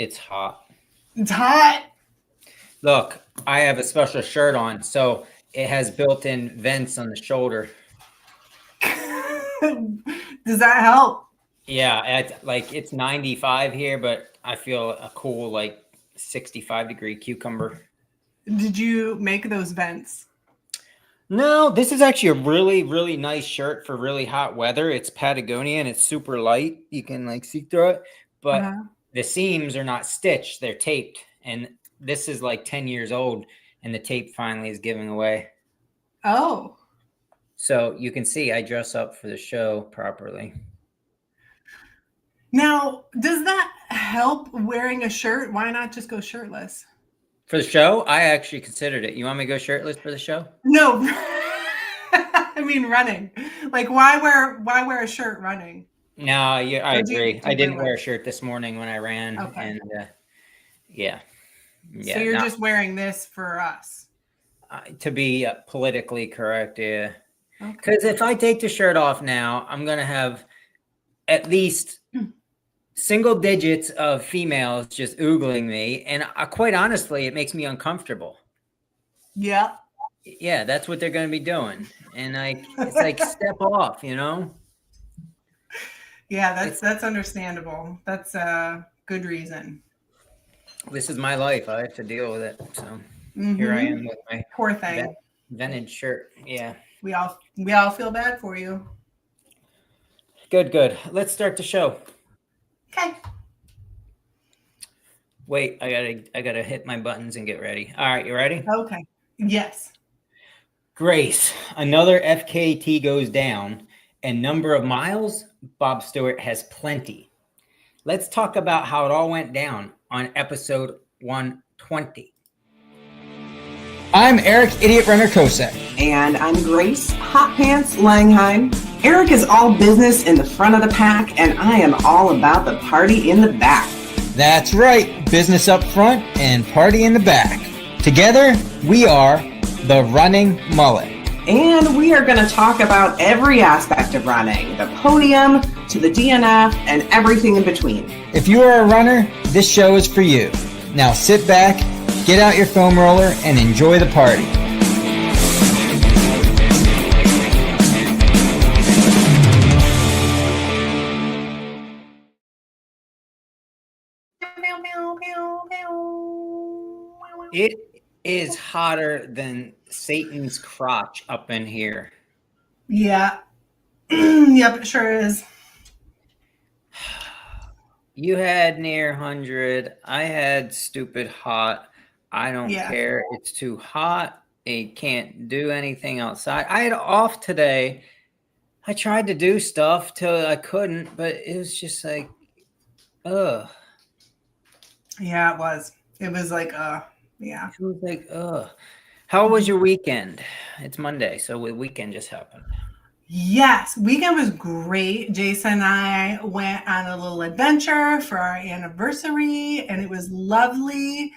It's hot. It's hot. Look, I have a special shirt on, so it has built-in vents on the shoulder. Does that help? Yeah, it's 95 here, but I feel a cool 65-degree cucumber. Did you make those vents? No, this is actually a really, really nice shirt for really hot weather. It's Patagonia and it's super light. You can see through it, but the seams are not stitched. They're taped. And this is 10 years old and the tape finally is giving away. Oh. So you can see I dress up for the show properly. Now, does that help wearing a shirt? Why not just go shirtless? For the show, I actually considered it. You want me to go shirtless for the show? No. I mean running. Why wear a shirt running? No, I agree. I didn't wear a shirt this morning when I ran. Okay. And yeah. So you're just wearing this for us? To be politically correct, yeah. Because if I take the shirt off now, I'm going to have at least single digits of females just oogling me. And quite honestly, it makes me uncomfortable. Yeah. Yeah, that's what they're going to be doing. And it's step off, Yeah, that's understandable. That's a good reason. This is my life. I have to deal with it. So here I am with my poor thing vented shirt. Yeah. We all feel bad for you. Good. Let's start the show. Okay. Wait, I gotta hit my buttons and get ready. All right, you ready? Okay. Yes. Grace, another FKT goes down, and number of miles, Bob Stewart has plenty. Let's talk about how it all went down on episode 120. I'm Eric, Idiot Runner Kosek. And I'm Grace, Hot Pants Langheim. Eric is all business in the front of the pack, and I am all about the party in the back. That's right, business up front and party in the back. Together, we are the Running Mullet. And we are going to talk about every aspect of running, the podium to the DNF and everything in between. If you are a runner, this show is for you. Now sit back, get out your foam roller, and enjoy the party. It is hotter than Satan's crotch up in here. Yeah. Yep, it sure is. You had near 100. I had stupid hot. I don't care. It's too hot. I can't do anything outside. I had off today. I tried to do stuff till I couldn't, but it was just ugh. Yeah, it was. It was yeah. It was ugh. How was your weekend? It's Monday, so the weekend just happened. Yes, weekend was great. Jason and I went on a little adventure for our anniversary, and it was lovely.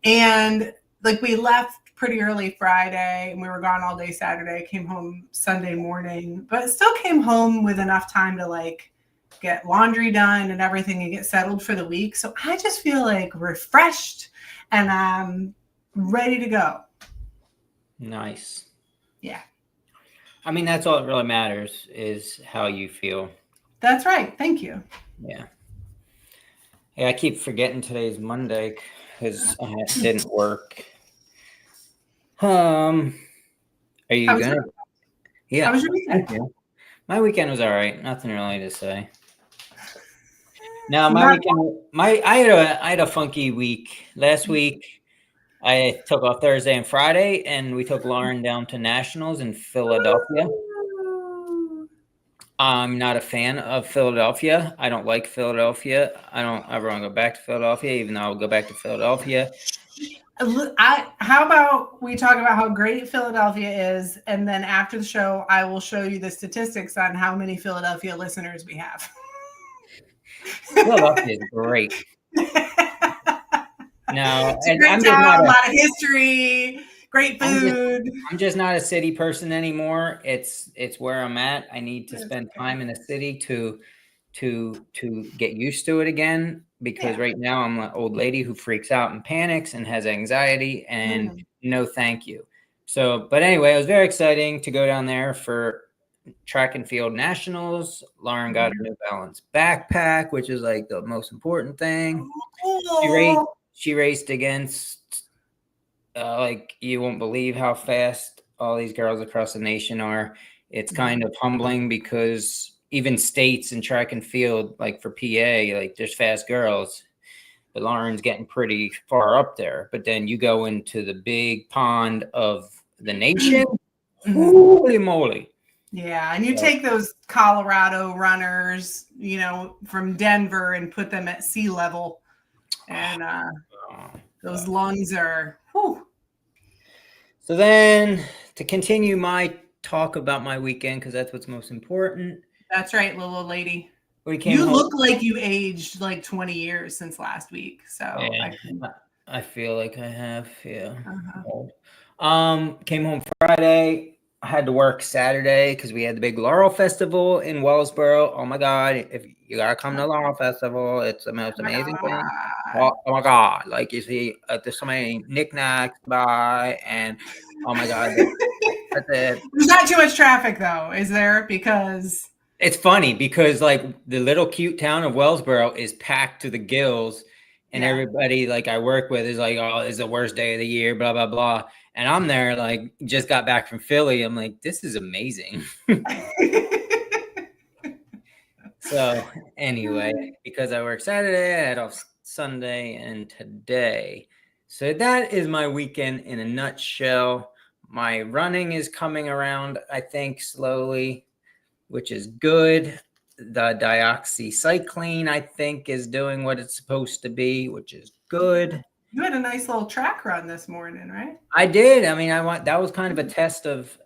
And we left pretty early Friday, and we were gone all day Saturday. Came home Sunday morning, but still came home with enough time to get laundry done and everything and get settled for the week. So I just feel refreshed and I'm ready to go. Nice. Yeah. I mean, that's all that really matters is how you feel. That's right. Thank you. Yeah. Hey, I keep forgetting today's Monday because it didn't work. Are you gonna? Yeah. How was your weekend? My weekend was all right. Nothing really to say. No, I had a funky week. Last week, I took off Thursday and Friday, and we took Lauren down to Nationals in Philadelphia. I'm not a fan of Philadelphia. I don't like Philadelphia. I don't ever want to go back to Philadelphia, even though I'll go back to Philadelphia. How about we talk about how great Philadelphia is, and then after the show, I will show you the statistics on how many Philadelphia listeners we have. Philadelphia is great. No, it's a great town, a lot of history, great food. I'm just not a city person anymore. It's where I'm at. I need to spend time in the city to get used to it again. because right now I'm an old lady who freaks out and panics and has anxiety, and no thank you. So, but anyway, it was very exciting to go down there for track and field nationals. Lauren got her New Balance backpack, which is like the most important thing. She raced against like, you won't believe how fast all these girls across the nation are. It's kind of humbling because even states and track and field, like for PA, like there's fast girls, but Lauren's getting pretty far up there. But then you go into the big pond of the nation, holy moly. Yeah, and you take those Colorado runners, you know, from Denver and put them at sea level, and those lungs are, whew. So then, to continue my talk about my weekend, because that's what's most important. That's right, little lady. You look like you aged like 20 years since last week. So I feel like I have, Came home Friday. I had to work Saturday because we had the big Laurel Festival in Wellsboro. Oh my God. If you gotta come to Laurel Festival, it's the most amazing thing. Oh my God. Like, you see, there's so many knickknacks by, and oh my God. There's not too much traffic though, is there? Because it's funny because like the little cute town of Wellsboro is packed to the gills, and everybody like I work with is like, oh, it's the worst day of the year, blah, blah, blah. And I'm there, like, just got back from Philly. I'm like, this is amazing. So anyway, because I work Saturday, I had off Sunday and today. So that is my weekend in a nutshell. My running is coming around, I think, slowly, which is good. The dioxycycline, I think, is doing what it's supposed to be, which is good. You had a nice little track run this morning, right? I did. I mean, that was kind of a test of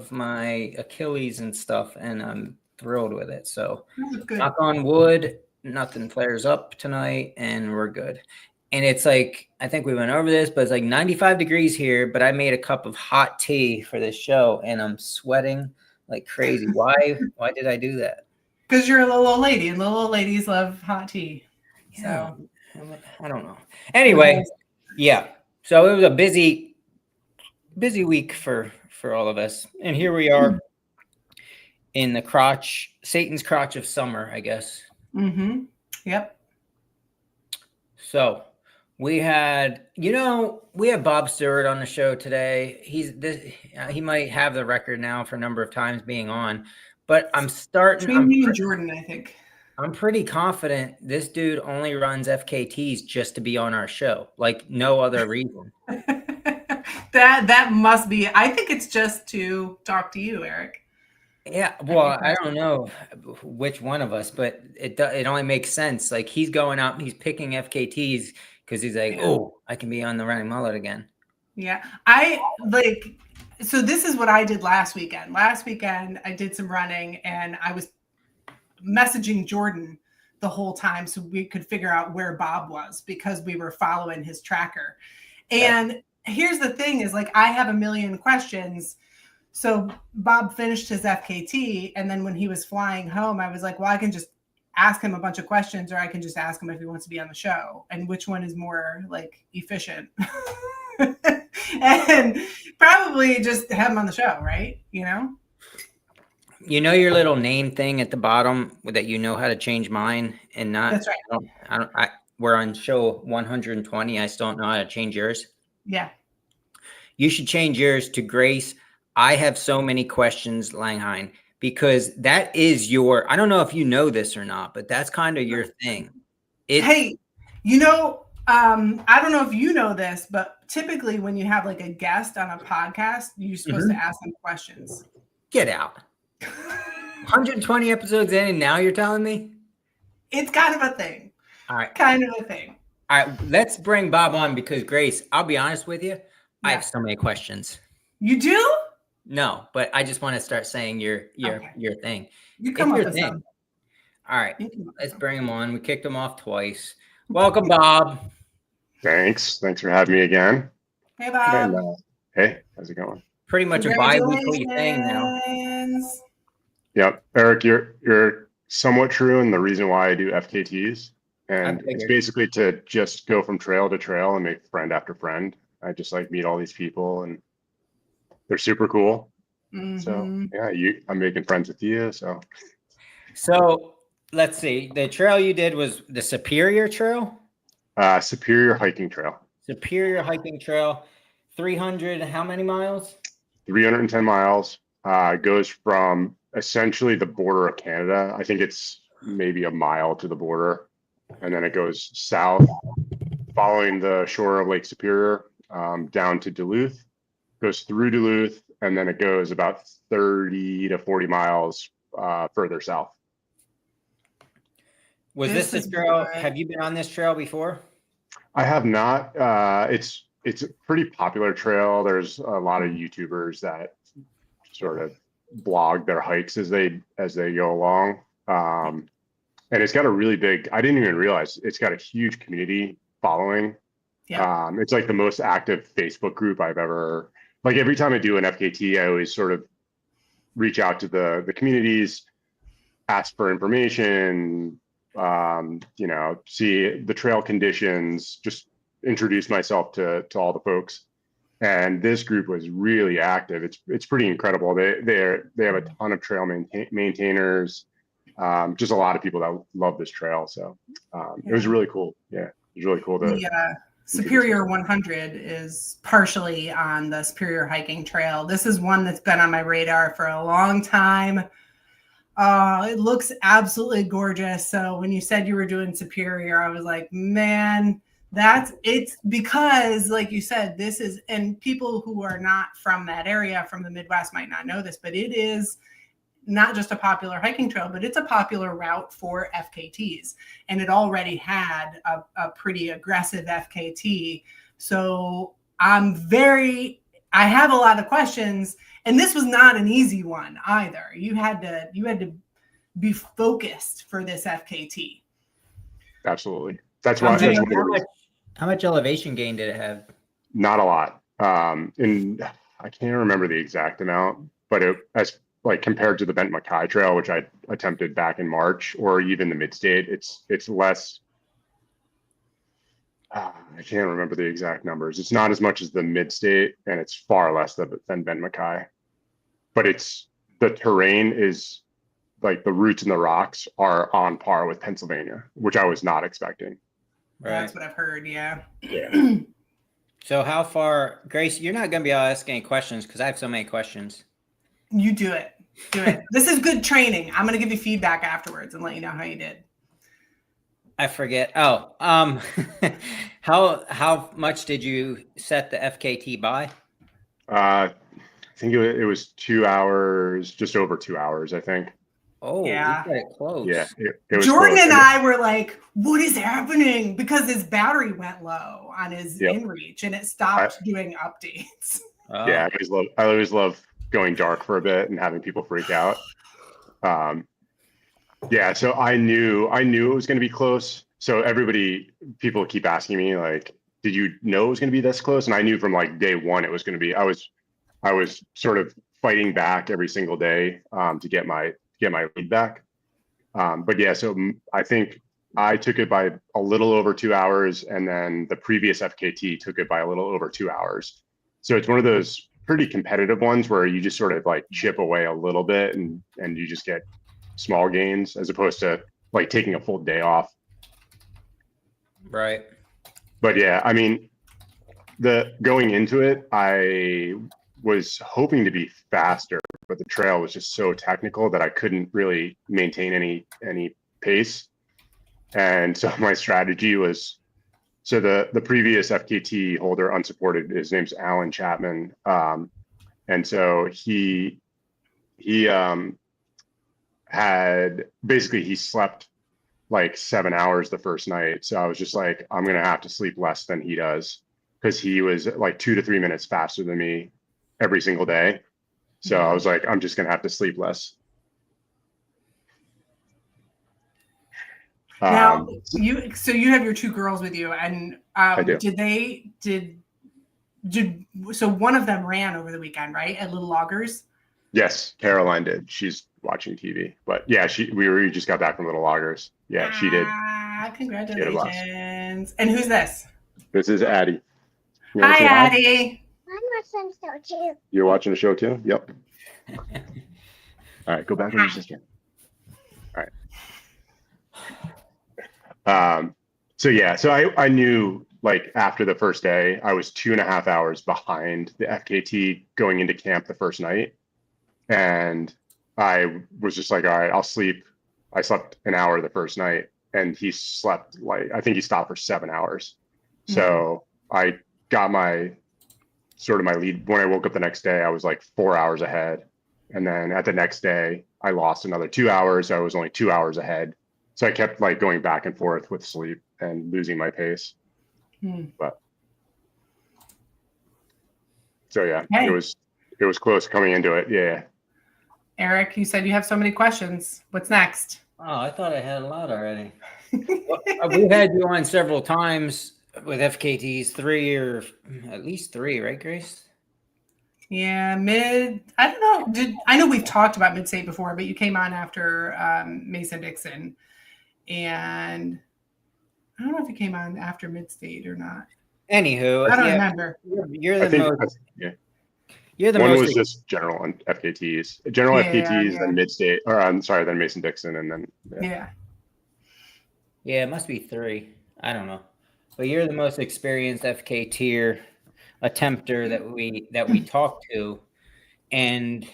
my Achilles and stuff, and I'm thrilled with it. So knock on wood, nothing flares up tonight, and we're good. And it's like, I think we went over this, but it's like 95 degrees here, but I made a cup of hot tea for this show, and I'm sweating like crazy. Why did I do that? Because you're a little old lady, and little old ladies love hot tea. Yeah. So I don't know. Anyway, yeah. So it was a busy week for all of us. And here we are in the Satan's crotch of summer, I guess. Yep. So we had Bob Stewart on the show today. He might have the record now for a number of times being on, but I'm Jordan, I think. I'm pretty confident this dude only runs FKTs just to be on our show, like no other reason. That must be. I think it's just to talk to you, Eric. Yeah, well, I don't know which one of us, but it only makes sense. Like, he's going out, he's picking FKTs because he's like, oh, I can be on the Running Mullet again. Yeah, so this is what I did last weekend. Last weekend, I did some running, and I was messaging Jordan the whole time so we could figure out where Bob was because we were following his tracker. And here's the thing is, like, I have a million questions. So Bob finished his FKT, and then when he was flying home, I was like, well, I can just ask him a bunch of questions, or I can just ask him if he wants to be on the show, and which one is more like efficient. And probably just have him on the show, right? You know your little name thing at the bottom that you know how to change mine and not. That's right. We're on show 120. I still don't know how to change yours. Yeah. You should change yours to Grace. I have so many questions, Langheim, because that is I don't know if you know this or not, but that's kind of your thing. Hey, I don't know if you know this, but typically when you have like a guest on a podcast, you're supposed to ask them questions. Get out. 120 episodes in, and now you're telling me? It's kind of a thing. All right. Kind of a thing. All right. Let's bring Bob on because, Grace, I'll be honest with you. I have so many questions. You do? No, but I just want to start saying your thing. You come up with some. All right. Let's bring him on. We kicked him off twice. Welcome, Bob. Thanks for having me again. Hey, Bob. And, hey, how's it going? Pretty much a bi-weekly thing now. Yep. Eric, you're somewhat true in the reason why I do FKTs. And it's basically to just go from trail to trail and make friend after friend. I just like meet all these people and they're super cool. So yeah, I'm making friends with you. So let's see. The trail you did was the Superior Trail? Superior Hiking Trail. Superior Hiking Trail, 300, how many miles? 310 miles. Goes from essentially the border of Canada. I think it's maybe a mile to the border. And then it goes south, following the shore of Lake Superior, down to Duluth, goes through Duluth, and then it goes about 30 to 40 miles further south. Was this a trail? Have you been on this trail before? I have not. It's a pretty popular trail. There's a lot of YouTubers that sort of blog their hikes as they go along. And it's got a really big, I didn't even realize it's got a huge community following. Yeah. It's like the most active Facebook group I've ever, like every time I do an FKT, I always sort of reach out to the communities, ask for information, see the trail conditions, just introduce myself to all the folks. And this group was really active. It's pretty incredible. They have a ton of trail maintainers, just a lot of people that love this trail. So it was really cool. Yeah, it was really cool to. The Superior 100 is partially on the Superior Hiking Trail. This is one that's been on my radar for a long time. It looks absolutely gorgeous. So when you said you were doing Superior, I was like, man, it's because, like you said, this is, and people who are not from that area, from the Midwest, might not know this, but it is not just a popular hiking trail, but it's a popular route for FKTs. And it already had a pretty aggressive FKT. So I have a lot of questions, and this was not an easy one either. You had to be focused for this FKT. Absolutely. That's why. How much elevation gain did it have? Not a lot. And I can't remember the exact amount, but as like compared to the Bent Mackay Trail, which I attempted back in March, or even the Mid-State, it's less. I can't remember the exact numbers. It's not as much as the Mid-State, and it's far less than Bent Mackay. But the terrain is like the roots and the rocks are on par with Pennsylvania, which I was not expecting. Right. That's what I've heard. Yeah. Yeah. So how far, Grace? You're not going to be able to ask any questions because I have so many questions. You do it. Do it. This is good training. I'm going to give you feedback afterwards and let you know how you did. I forget. Oh, how much did you set the FKT by? I think it was 2 hours, just over 2 hours, I think. Oh, yeah. You got it close. Yeah, it was Jordan close. And I were like, what is happening? Because his battery went low on his InReach and it stopped doing updates. Oh. Yeah, I always love going dark for a bit and having people freak out. Yeah, so I knew it was going to be close. So people keep asking me like, did you know it was going to be this close? And I knew from like day one it was going to be. I was sort of fighting back every single day to get my lead back. But yeah, so I think I took it by a little over 2 hours, and then the previous FKT took it by a little over 2 hours. So it's one of those pretty competitive ones where you just sort of like chip away a little bit and you just get small gains as opposed to like taking a full day off. Right. But yeah, I mean, going into it, I was hoping to be faster, but the trail was just so technical that I couldn't really maintain any pace. And so my strategy was, so the previous FKT holder, Unsupported, his name's Alan Chapman. And so he he slept like 7 hours the first night. So I was just like, I'm going to have to sleep less than he does, because he was like 2 to 3 minutes faster than me every single day. So I was like, I'm just going to have to sleep less. Now you have your two girls with you, and I do. So one of them ran over the weekend, right? At Little Loggers? Yes, Caroline did. She's watching TV, but yeah, we just got back from Little Loggers. Yeah, she did. Congratulations. And who's this? This is Addie. Hi, Addie. I'm watching the show too. You're watching the show too? Yep. All right, go back with your sister. All right. So I knew, like, after the first day, I was 2.5 hours behind the FKT going into camp the first night. And I was just like, all right, I'll sleep. I slept an hour the first night, and he slept, like, I think he stopped for 7 hours. So I got my lead. When I woke up the next day, I was like 4 hours ahead. And then at the next day, I lost another 2 hours. I was only 2 hours ahead. So I kept, like, going back and forth with sleep and losing my pace. But so yeah, it was close coming into it. Yeah. Eric, you said you have so many questions. What's next? Oh, I thought I had a lot already. We've had you on several times with FKTs, 3 or at least 3, right, Grace? Yeah, I don't know. I know we've talked about Mid-State before, but you came on after Mason-Dixon. And I don't know if you came on after Mid-State or not. Anywho, I don't remember. You're the most. You're the one most. Was just general on FKTs, FKTs, then Mid-State, or I'm sorry, then Mason-Dixon, and then Yeah, it must be 3. I don't know, but you're the most experienced FKT attempter that we talked to, and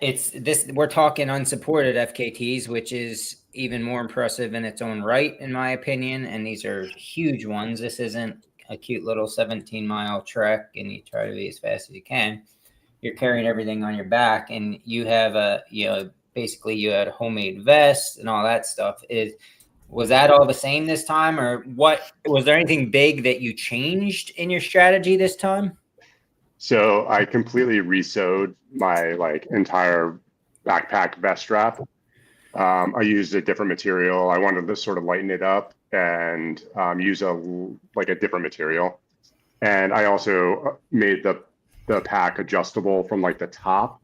it's this. We're talking unsupported FKTs, which is even more impressive in its own right, in my opinion. And these are huge ones. This isn't a cute little 17-mile trek and you try to be as fast as you can. You're carrying everything on your back, and you have basically you had a homemade vest and all that stuff. Was that all the same this time, or what? Was there anything big that you changed in your strategy this time? So I completely re-sewed my, like, entire backpack vest strap. I used a different material. I wanted to sort of lighten it up and use a different material. And I also made the pack adjustable from, like, the top.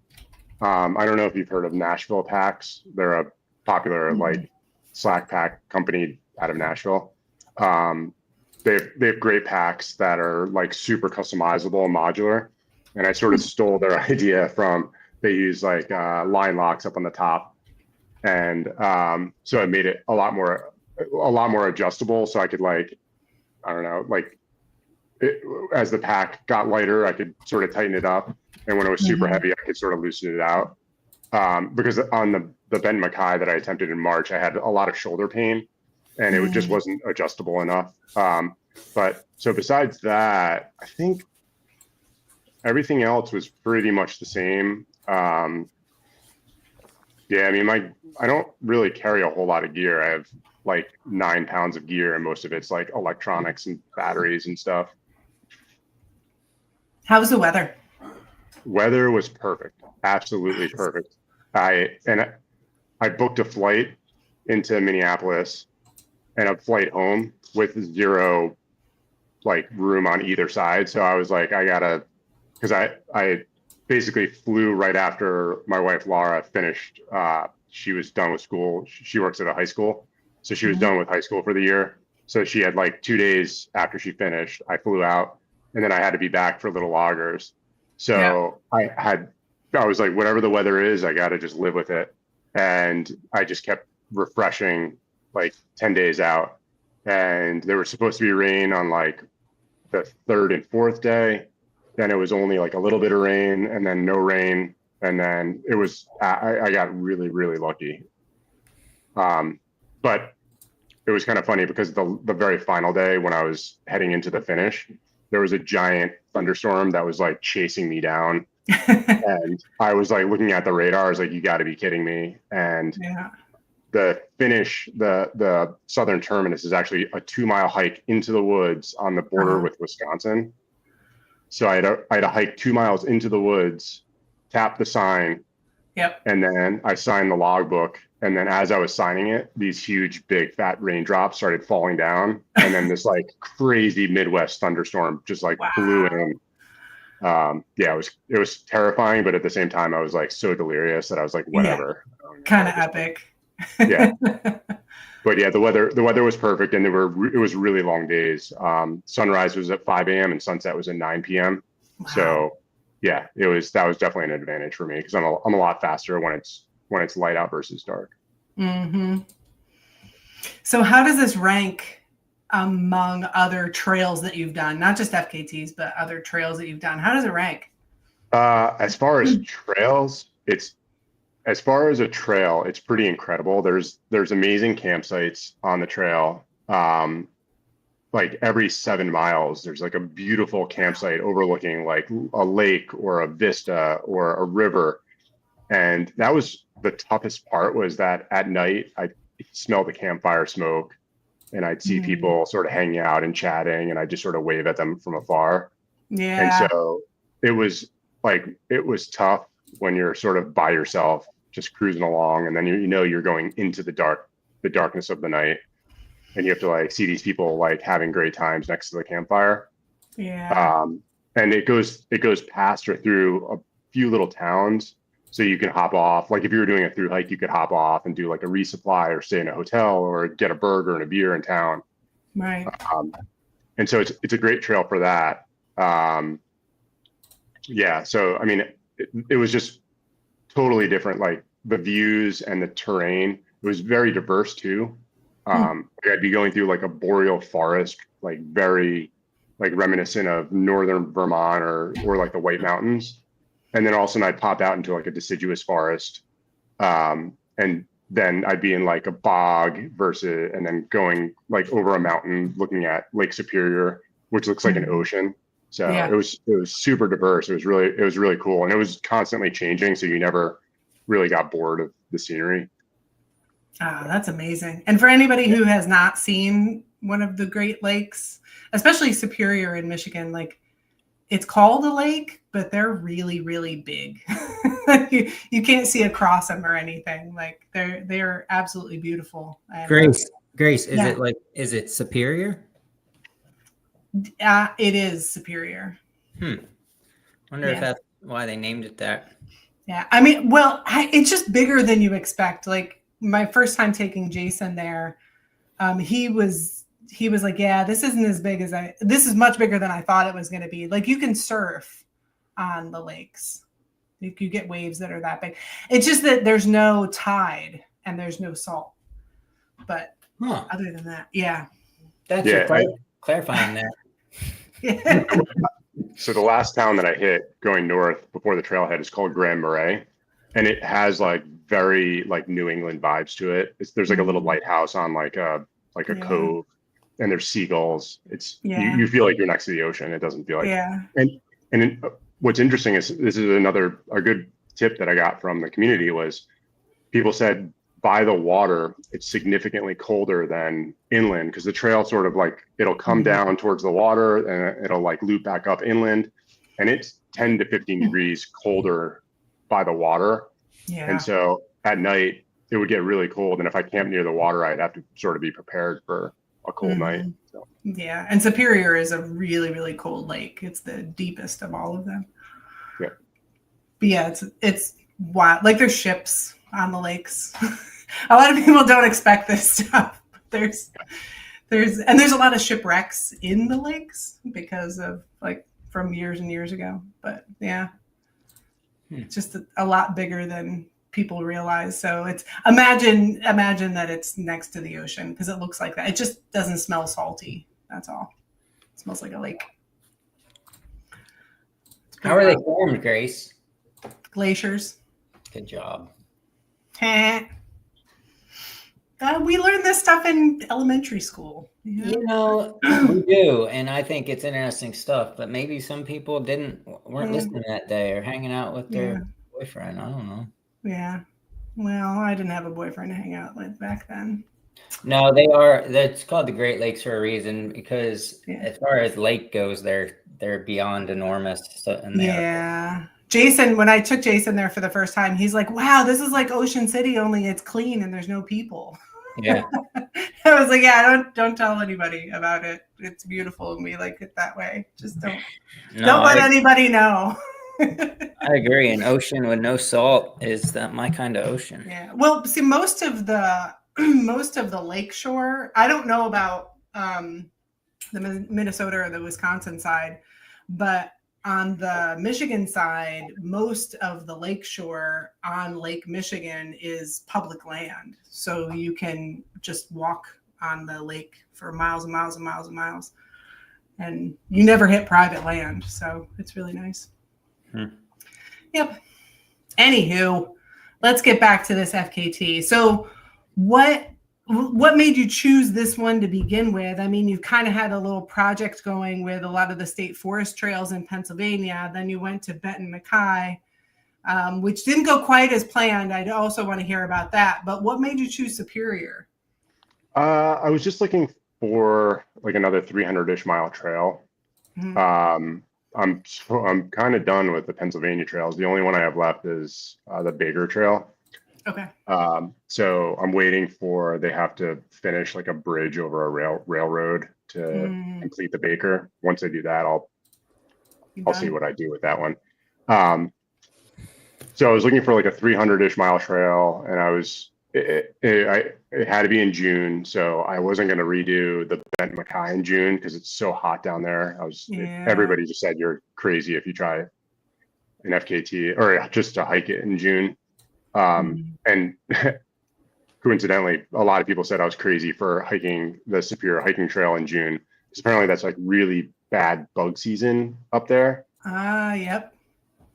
I don't know if you've heard of Nashville packs. They're a popular like slack pack company out of Nashville. They have great packs that are, like, super customizable and modular. And I sort of stole their idea from, they use, like, line locks up on the top. And so it made it a lot more adjustable. So I could, like, I don't know, like, as the pack got lighter, I could sort of tighten it up. And when it was super heavy, I could sort of loosen it out. Because on the Ben Mackay that I attempted in March, I had a lot of shoulder pain, and it just wasn't adjustable enough. But so besides that, I think everything else was pretty much the same. Yeah, I mean, I don't really carry a whole lot of gear. I have, like, 9 pounds of gear, and most of it's, like, electronics and batteries and stuff. How was the weather? Weather was perfect. Absolutely perfect. I booked a flight into Minneapolis and a flight home with 0, like, room on either side. So I was like, because I basically flew right after my wife Laura finished. She was done with school. She works at a high school, so she was done with high school for the year. So she had, like, 2 days after she finished. I flew out, and then I had to be back for little loggers. So I was like, whatever the weather is, I got to just live with it. And I just kept refreshing, like, 10 days out. And there was supposed to be rain on, like, the 3rd and 4th day. Then it was only, like, a little bit of rain, and then no rain. And then it was, I got really, really lucky. But it was kind of funny because the very final day when I was heading into the finish, there was a giant thunderstorm that was, like, chasing me down. And I was, like, looking at the radar. I was like, you got to be kidding me. And the finish, the southern terminus is actually a 2-mile hike into the woods on the border with Wisconsin. So I had to hike 2 miles into the woods, tap the sign, and then I signed the logbook. And then as I was signing it, these huge, big, fat raindrops started falling down. And then this, like, crazy Midwest thunderstorm just, like, blew in. Yeah, it was terrifying, but at the same time, I was, like, so delirious that I was like, whatever. Kind of epic. Yeah. but yeah, the weather was perfect, and it was really long days. Sunrise was at 5 a.m. and sunset was at 9 p.m. Wow. So yeah, that was definitely an advantage for me because I'm a lot faster when it's light out versus dark. Mm-hmm. So how does this rank among other trails that you've done? Not just FKTs, but other trails that you've done. How does it rank? As far as trails, as far as a trail, it's pretty incredible. There's amazing campsites on the trail. Like every 7 miles, there's like a beautiful campsite overlooking like a lake or a vista or a river. And that was the toughest part, was that at night I smell the campfire smoke and I'd see people sort of hanging out and chatting, and I just sort of wave at them from afar. Yeah. And so it was tough when you're sort of by yourself, just cruising along, and then you're going into the darkness of the night, and you have to like see these people like having great times next to the campfire. Yeah. And it goes past or through a few little towns, so you can hop off. Like if you were doing a through hike, you could hop off and do like a resupply or stay in a hotel or get a burger and a beer in town. Right. And so it's a great trail for that. Yeah. So I mean, it was just totally different. Like the views and the terrain, it was very diverse too. I'd be going through like a boreal forest, like very like reminiscent of northern Vermont or like the White Mountains. And then all of a sudden I'd pop out into like a deciduous forest. And then I'd be in like a bog and then going like over a mountain, looking at Lake Superior, which looks like an ocean. So Yeah. it was super diverse. It was really cool. And it was constantly changing. So you never really got bored of the scenery. Oh, that's amazing. And for anybody who has not seen one of the Great Lakes, especially Superior in Michigan, like it's called a lake, but they're really, really big. you can't see across them or anything. Like they're absolutely beautiful. And, Grace, is it Superior? It is Superior. Wonder if that's why they named it that. Yeah. I mean, well, it's just bigger than you expect. Like my first time taking Jason there, he was like, yeah, this isn't as big as this is much bigger than I thought it was going to be. Like you can surf on the lakes. You get waves that are that big. It's just that there's no tide and there's no salt. But other than that, yeah. Thanks for clarifying that. Yeah. So the last town that I hit going north before the trailhead is called Grand Marais, and it has like very like New England vibes to it. There's like a little lighthouse on like a cove, and there's seagulls. You feel like you're next to the ocean. It doesn't feel like And what's interesting is this is a good tip that I got from the community was people said by the water it's significantly colder than inland, because the trail sort of like it'll come down towards the water and it'll like loop back up inland, and it's 10 to 15 degrees colder by the water. Yeah. And so at night it would get really cold, and if I camped near the water I'd have to sort of be prepared for a cold night. So. Yeah, and Superior is a really, really cold lake. It's the deepest of all of them. Yeah. But yeah, it's wild. Like there's ships on the lakes. A lot of people don't expect this stuff. There's a lot of shipwrecks in the lakes because of like from years and years ago. But yeah, it's just a lot bigger than people realize. So it's imagine that it's next to the ocean, because it looks like that. It just doesn't smell salty. That's all. It smells like a lake. How are they formed, Grace? Glaciers. Good job. We learned this stuff in elementary school. You know, we do, and I think it's interesting stuff. But maybe some people weren't listening that day or hanging out with their boyfriend. I don't know. Yeah. Well, I didn't have a boyfriend to hang out with back then. No, they are. That's called the Great Lakes for a reason, because as far as lake goes, they're beyond enormous. So, and Jason, when I took Jason there for the first time, he's like, "Wow, this is like Ocean City, only it's clean and there's no people." Yeah. I was like, "Yeah, don't tell anybody about it. It's beautiful and we like it that way. Just don't let anybody know." I agree. An ocean with no salt is my kind of ocean. Yeah. Well, see, most of the most of the lakeshore, I don't know about the Minnesota or the Wisconsin side, but on the Michigan side, most of the lakeshore on Lake Michigan is public land. So you can just walk on the lake for miles and miles and miles and miles. And you never hit private land. So it's really nice. Yep. Anywho, let's get back to this FKT. So what made you choose this one to begin with? I mean, you've kind of had a little project going with a lot of the state forest trails in Pennsylvania. Then you went to Benton MacKaye, which didn't go quite as planned. I'd also want to hear about that. But what made you choose Superior? I was just looking for like another 300-ish mile trail. I'm kind of done with the Pennsylvania trails. The only one I have left is the Baker Trail. Okay. So I'm waiting for, they have to finish like a bridge over a railroad to complete the Baker. Once they do that, I'll see what I do with that one. So I was looking for like a 300-ish mile trail, and it had to be in June, so I wasn't going to redo the Benton MacKaye in June because it's so hot down there. Everybody just said you're crazy if you try an FKT or just to hike it in June. And coincidentally, a lot of people said I was crazy for hiking the Superior Hiking Trail in June, because apparently that's like really bad bug season up there. Yep.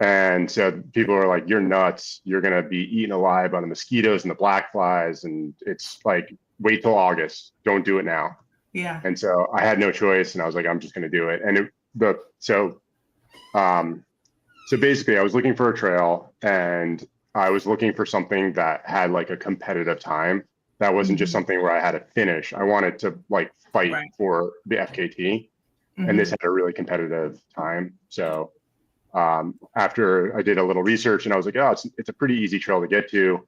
And so people are like, you're nuts. You're going to be eaten alive by the mosquitoes and the black flies. And it's like, wait till August. Don't do it now. Yeah. And so I had no choice. And I was like, I'm just going to do it. And so basically I was looking for a trail, and I was looking for something that had like a competitive time. That wasn't just something where I had to finish. I wanted to like fight for the FKT. And this had a really competitive time. So after I did a little research, and I was like, oh, it's a pretty easy trail to get to,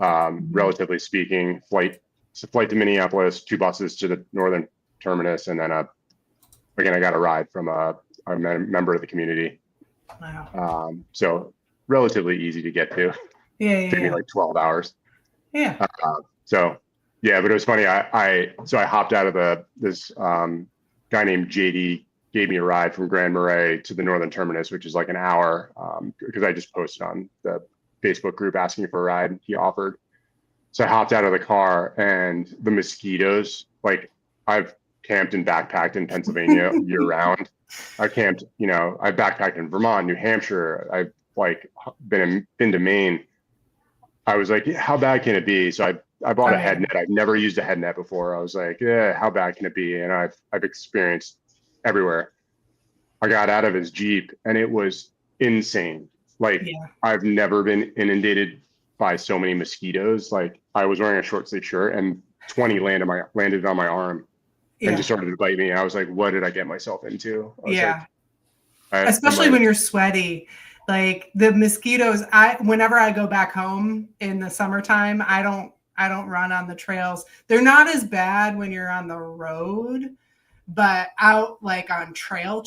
relatively speaking. It's a flight to Minneapolis, 2 buses to the northern terminus, and then again, I got a ride from a member of the community. Wow. So relatively easy to get to. Yeah. Took me like 12 hours. Yeah. So yeah, but it was funny. I hopped out of this guy named JD gave me a ride from Grand Marais to the northern terminus, which is like an hour, because I just posted on the Facebook group asking for a ride he offered. So I hopped out of the car, and the mosquitoes, like I've camped and backpacked in Pennsylvania year round. I camped, I backpacked in Vermont, New Hampshire. I've like been to Maine. I was like, how bad can it be? So I bought a head net. I've never used a head net before. I was like, yeah, how bad can it be? And I've experienced everywhere. I got out of his Jeep, and it was insane. Like I've never been inundated by so many mosquitoes. Like I was wearing a short sleeve shirt, and 20 landed on my arm and just started to bite me. And I was like, what did I get myself into? Especially when you're sweaty. Like the mosquitoes, whenever I go back home in the summertime, I don't run on the trails. They're not as bad when you're on the road, but out like on trail,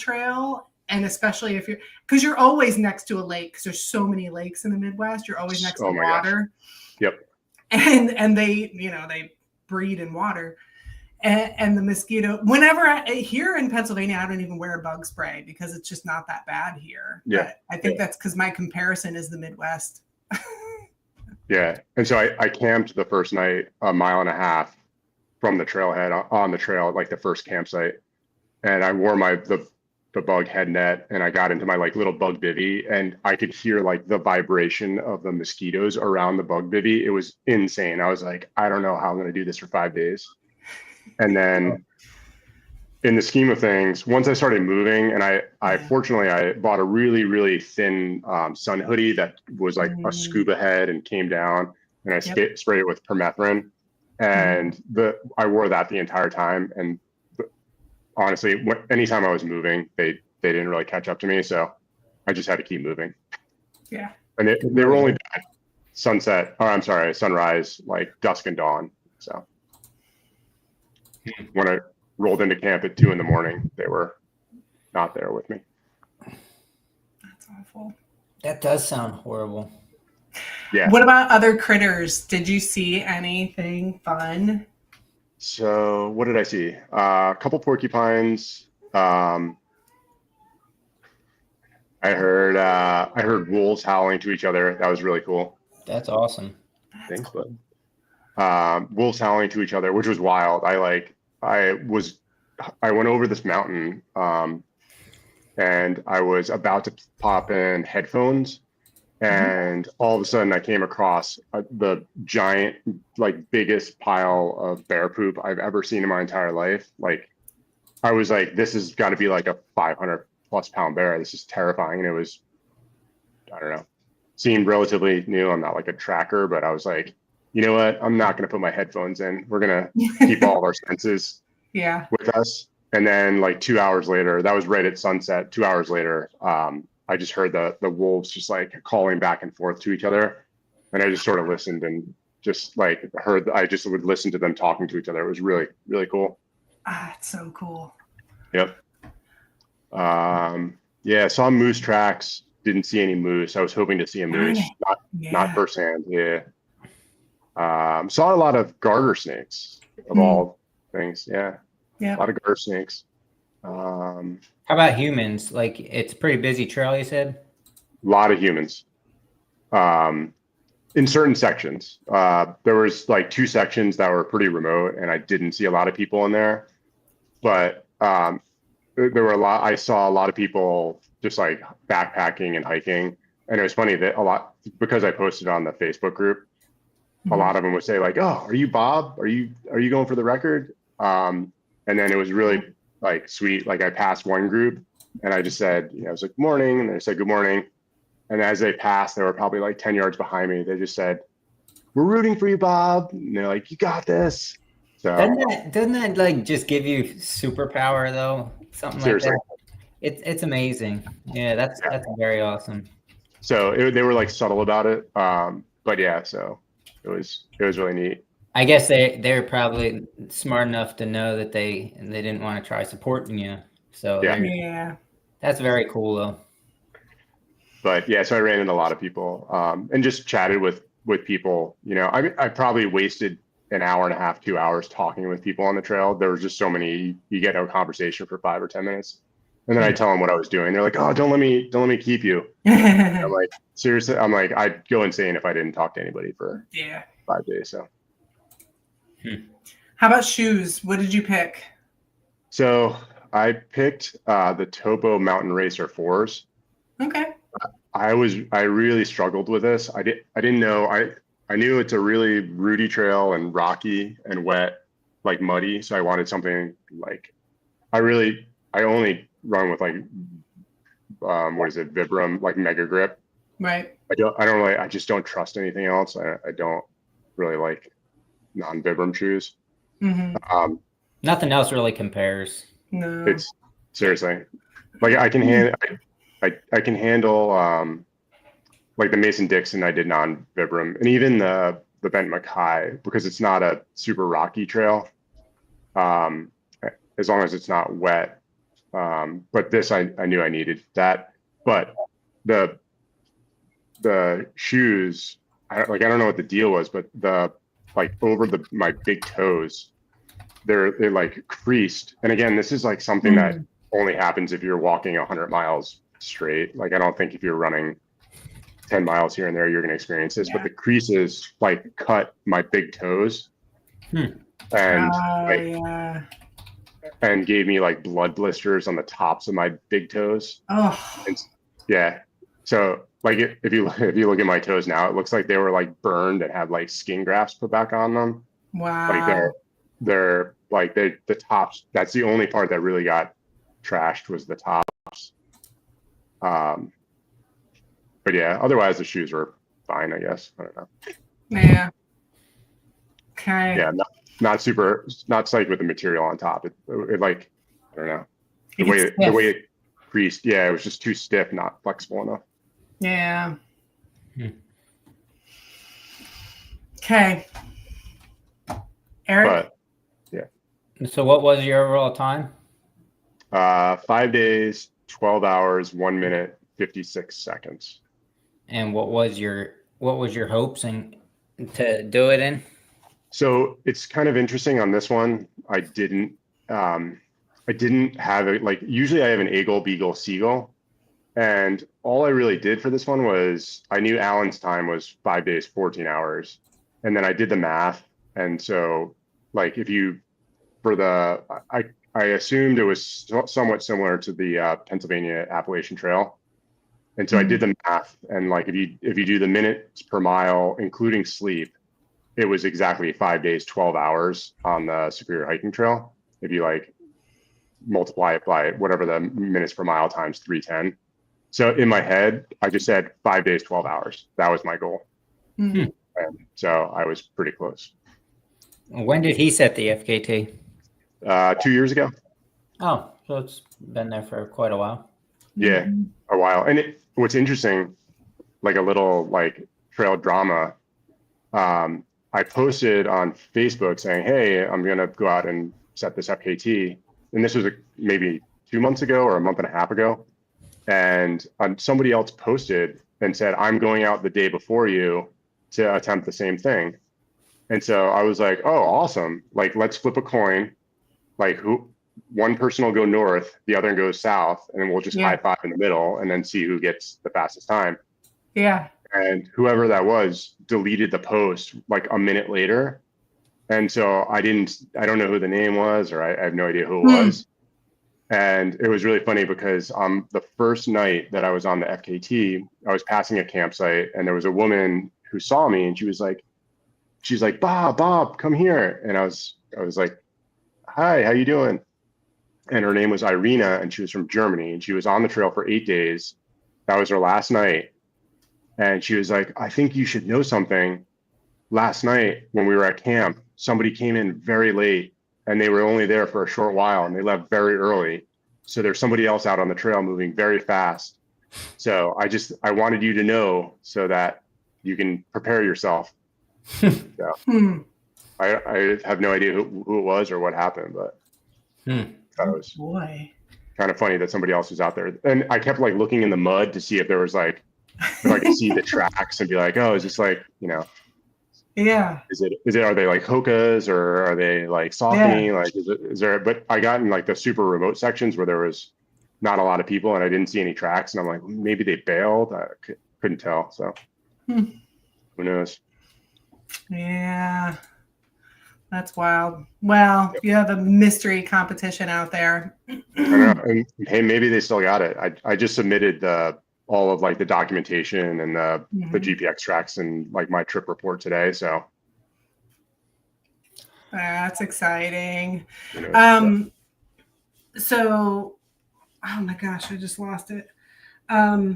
and especially if because you're always next to a lake, because there's so many lakes in the Midwest. You're always next to water. Gosh. Yep. And they, they breed in water. And the mosquito, here in Pennsylvania, I don't even wear bug spray because it's just not that bad here. Yeah. But I think that's because my comparison is the Midwest. Yeah. And so I camped the first night 1.5 miles from the trailhead on the trail, like the first campsite. And I wore the bug head net, and I got into my like little bug bivvy, and I could hear like the vibration of the mosquitoes around the bug bivvy. It was insane. I was like, I don't know how I'm going to do this for 5 days. And then in the scheme of things, once I started moving, and I fortunately, I bought a really, really thin sun hoodie that was like a scuba head and came down, and I sprayed it with permethrin, and I wore that the entire time. And honestly, anytime I was moving, they didn't really catch up to me. So I just had to keep moving. Yeah. And they were only sunrise, like dusk and dawn. So when I rolled into camp at 2 a.m, they were not there with me. That's awful. That does sound horrible. Yeah. What about other critters? Did you see anything fun? So what did I see? A couple porcupines. I heard wolves howling to each other. That was really cool. That's awesome. Thanks, bud. Wolves howling to each other, which was wild. I went over this mountain, and I was about to pop in headphones, and all of a sudden I came across the giant, like biggest pile of bear poop I've ever seen in my entire life. Like, I was like, this has got to be like a 500+ pound bear. This is terrifying. And it was, I don't know, seemed relatively new. I'm not like a tracker, but I was like, you know what? I'm not going to put my headphones in. We're going to keep all of our senses with us. And then like 2 hours later, that was right at sunset. 2 hours later, I just heard the wolves just like calling back and forth to each other. And I just sort of listened and just like I just would listen to them talking to each other. It was really, really cool. Ah, it's so cool. Yep. Yeah, saw moose tracks. Didn't see any moose. I was hoping to see a moose, not firsthand. Yeah. Saw a lot of garter snakes of all things. Yeah. A lot of garter snakes. How about humans? Like, it's a pretty busy trail, you said? A lot of humans. In certain sections. There was like 2 sections that were pretty remote, and I didn't see a lot of people in there. But there were I saw a lot of people just like backpacking and hiking. And it was funny that because I posted on the Facebook group, a lot of them would say like, "Oh, are you Bob? Are you going for the record?" And then it was really like sweet. Like, I passed one group and I just said, I was like, "Morning," and they said, "Good morning." And as they passed, they were probably like 10 yards behind me. They just said, "We're rooting for you, Bob." And they're like, "You got this." So doesn't that like just give you superpower though? Something seriously, like that. It's amazing. Yeah, that's very awesome. So they were like subtle about it. But yeah, so it was really neat. I guess they're probably smart enough to know that they didn't want to try supporting you. So that's very cool though. But yeah, so I ran into a lot of people, and just chatted with people. I probably wasted an hour and a half, 2 hours talking with people on the trail. There was just so many. You get a conversation for 5 or 10 minutes, and then I tell them what I was doing. They're like, "Oh, don't let me keep you." I'm like, seriously, I'm like, I'd go insane if I didn't talk to anybody for 5 days. So, how about shoes? What did you pick? So I picked the Topo Mountain Racer 4s. Okay. I really struggled with this. I didn't know. I knew it's a really rooty trail and rocky and wet, like muddy. So I wanted something like, I only run with like, what is it? Vibram, like Mega Grip. Right. I just don't trust anything else. I don't really like non-Vibram shoes. Nothing else really compares. No. It's seriously, like I can handle like the Mason Dixon. I did non-Vibram, and even the Bent Mackay, because it's not a super rocky trail, as long as it's not wet. But this, I knew I needed that. But the shoes, I don't know what the deal was, but over my big toes, they're like creased. And again, this is like something that only happens if you're walking 100 miles straight. Like, I don't think if you're running 10 miles here and there, you're going to experience this, but the creases like cut my big toes and and gave me like blood blisters on the tops of my big toes. So like if you look at my toes now, it looks like they were like burned and had like skin grafts put back on them. Like they're like the tops. That's the only part that really got trashed, was the tops. But yeah, otherwise the shoes were fine, I guess. I don't know. Yeah. Okay. Yeah, not psyched with the material on top. It like, I don't know. The way it creased, it was just too stiff, not flexible enough. Yeah. Okay. Eric? But, So what was your overall time? 5 days, 12 hours, 1 minute, 56 seconds. And what was your what was your hopes and to do it in? So it's kind of interesting on this one. I didn't have it, like usually I have an Eagle, Beagle, Seagull. And all I really did for this one was I knew Alan's time was 5 days, 14 hours. And then I did the math. And so like if you, for the, I assumed it was somewhat similar to the Pennsylvania Appalachian Trail. And so I did the math, and like if you do the minutes per mile, including sleep, it was exactly 5 days, 12 hours on the Superior Hiking Trail. If you like multiply it by whatever the minutes per mile times 310. So in my head, I just said 5 days, 12 hours. That was my goal. And so I was pretty close. When did he set the FKT? 2 years ago. Oh, so it's been there for quite a while. Yeah, a while. And what's interesting, like a little like trail drama, I posted on Facebook saying, hey, I'm going to go out and set this FKT. And this was maybe 2 months ago or a month and a half ago. And somebody else posted and said, I'm going out the day before you to attempt the same thing. And so I was like, oh, awesome. Like, let's flip a coin. Like one person will go north, the other goes south, and then we'll just high five in the middle and then see who gets the fastest time. Yeah. And whoever that was deleted the post like a minute later. And so I don't know who the name was, or I have no idea who it was. And it was really funny because the first night that I was on the FKT, I was passing a campsite and there was a woman who saw me and she's like, Bob, come here. And I was like, hi, how you doing? And her name was Irina, and she was from Germany, and she was on the trail for 8 days. That was her last night. And she was like, I think you should know something. Last night when we were at camp, somebody came in very late and they were only there for a short while and they left very early. So there's somebody else out on the trail moving very fast. So I wanted you to know so that you can prepare yourself. So, I have no idea who it was or what happened, but that was kind of funny that somebody else was out there. And I kept like looking in the mud to see if there was like, if I could see the tracks and be like, oh, is this like, yeah. Are they like Hokas or are they like Saucony? Like, is there, but I got in like the super remote sections where there was not a lot of people and I didn't see any tracks. And I'm like, maybe they bailed. I couldn't tell. So who knows? Yeah. That's wild. Well, you have a mystery competition out there. I know. And hey, maybe they still got it. I just submitted all of like the documentation and the GPX tracks and like my trip report today. So that's exciting. So, oh my gosh, I just lost it. I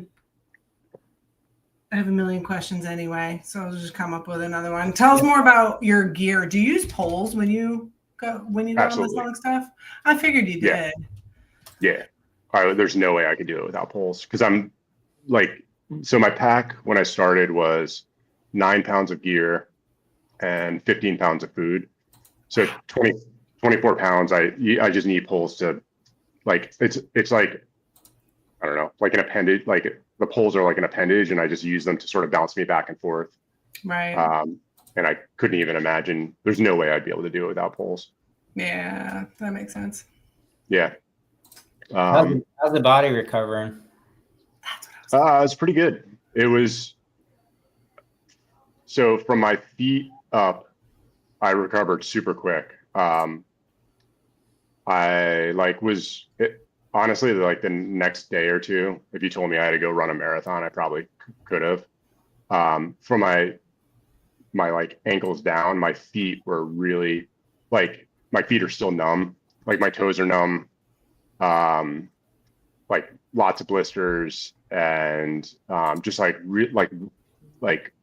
have a million questions anyway, so I'll just come up with another one. Tell us more about your gear. Do you use poles when you go on this long stuff? I figured you did. Yeah. There's no way I could do it without poles because I'm like, so my pack when I started was 9 pounds of gear and 15 pounds of food. So 24 pounds. I just need poles to like, it's like, I don't know, like an appendage, like the poles are like an appendage and I just use them to sort of bounce me back and forth. Right. And I couldn't even imagine, there's no way I'd be able to do it without poles. Yeah, that makes sense. Yeah. How's the body recovering? It was pretty good. It was, so from my feet up, I recovered super quick. Honestly, like the next day or two, if you told me I had to go run a marathon, I probably could have. From my like ankles down, my feet were really like, my feet are still numb. Like my toes are numb. Like lots of blisters and just like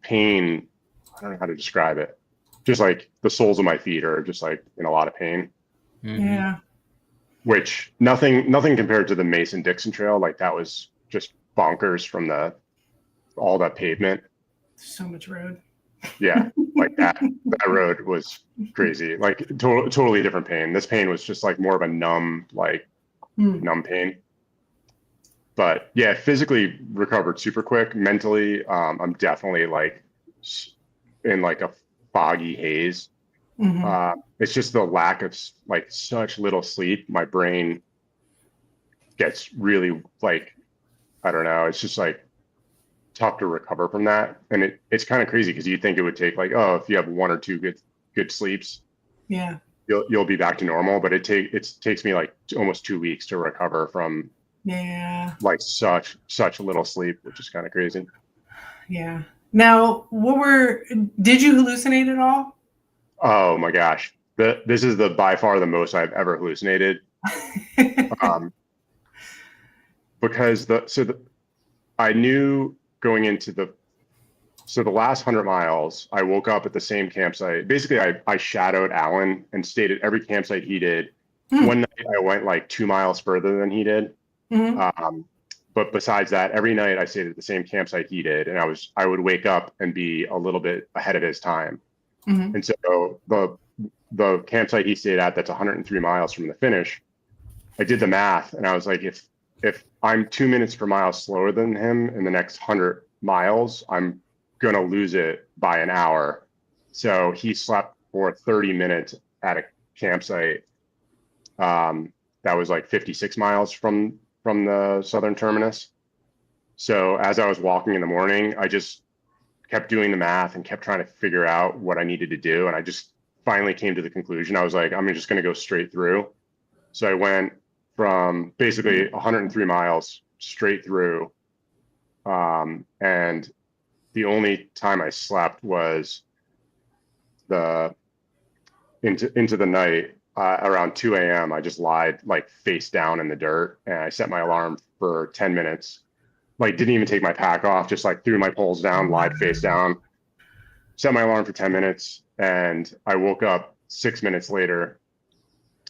pain. I don't know how to describe it. Just like the soles of my feet are just like in a lot of pain. Yeah. Which nothing compared to the Mason-Dixon Trail. Like that was just bonkers from all that pavement. So much road. Yeah, like that road was crazy. Like totally different pain. This pain was just like more of a numb pain. But yeah, physically recovered super quick. Mentally, I'm definitely like in like a foggy haze. It's just the lack of like such little sleep. My brain gets really like, I don't know. It's just like tough to recover from that. And it's kind of crazy because you think it would take like, oh, if you have 1 or 2 good sleeps, yeah, you'll be back to normal. But it takes me like almost 2 weeks to recover from like such little sleep, which is kind of crazy. Yeah. Now, did you hallucinate at all? Oh my gosh. This is by far the most I've ever hallucinated. Because I knew going into the last 100 miles, I woke up at the same campsite. Basically, I shadowed Alan and stayed at every campsite he did. One night I went like 2 miles further than he did. But besides that, every night I stayed at the same campsite he did, and I would wake up and be a little bit ahead of his time. And so the campsite he stayed at, that's 103 miles from the finish, I did the math, and I was like, if I'm 2 minutes per mile slower than him in the next 100 miles, I'm gonna lose it by an hour. So he slept for 30 minutes at a campsite that was like 56 miles from the southern terminus. So as I was walking in the morning, I just kept doing the math and kept trying to figure out what I needed to do. And I just finally came to the conclusion. I was like, I'm just going to go straight through. So I went from basically 103 miles straight through. And the only time I slept was into the night. Around 2 a.m. I just lied like face down in the dirt, and I set my alarm for 10 minutes. Like didn't even take my pack off, just like threw my poles down, lied face down, set my alarm for 10 minutes, and I woke up 6 minutes later,